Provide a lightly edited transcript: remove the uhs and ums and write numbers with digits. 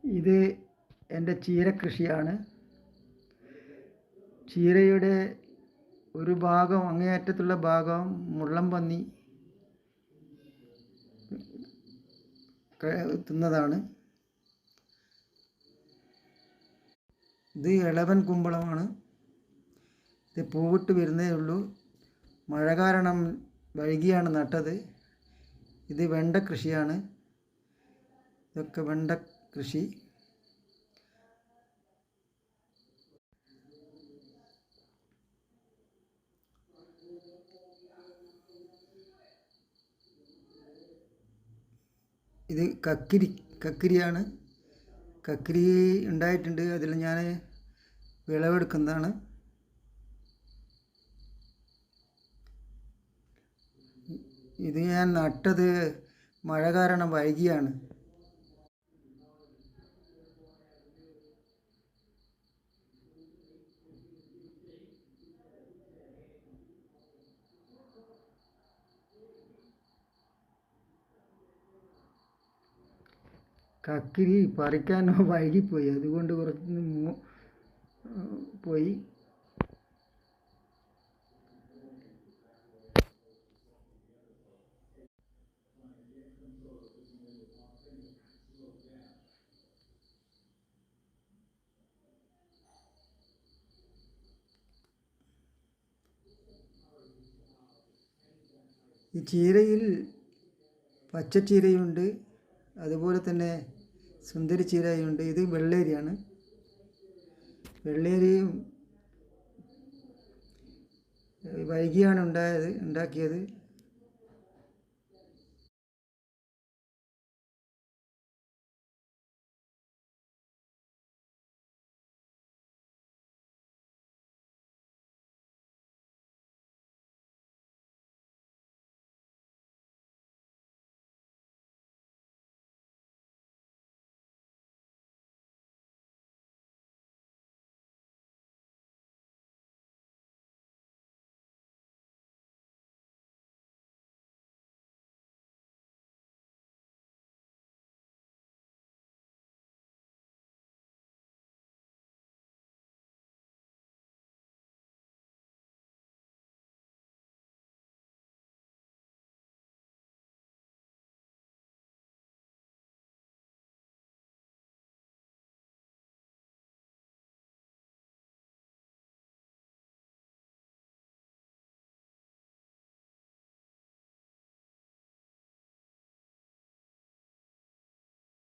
ഇത് എൻ്റെ ചീര കൃഷിയാണ്. ചീരയുടെ ഒരു ഭാഗം, അങ്ങേയറ്റത്തുള്ള ഭാഗം മുള്ളം പന്നി തിന്നതാണ്. ഇത് ഇളവൻ കുമ്പളമാണ്. ഇത് പൂവിട്ട് വരുന്നേ ഉള്ളൂ. മഴ കാരണം വൈകിയാണ് നട്ടത്. ഇത് വെണ്ട കൃഷിയാണ്. ഇതൊക്കെ വെണ്ട കൃഷി. ഇത് കക്കിരിയാണ്. കക്കിരി ഉണ്ടായിട്ടുണ്ട്. അതിൽ ഞാൻ വിളവെടുക്കുന്നതാണ്. ഇത് ഞാൻ നട്ടത് മഴ കാരണം വൈകിയാണ്. കക്കിരി പറിക്കാൻ വൈകിപ്പോയി, അതുകൊണ്ട് കുറച്ച് പോയി. ഈ ചീരയിൽ പച്ചച്ചീരയുണ്ട്, അതുപോലെ തന്നെ സുന്ദരി ചീരയുണ്ട്. ഇത് വെള്ളേരിയാണ്. വെള്ളേരിയും വൈകിയാണ് ഉണ്ടാക്കിയത്.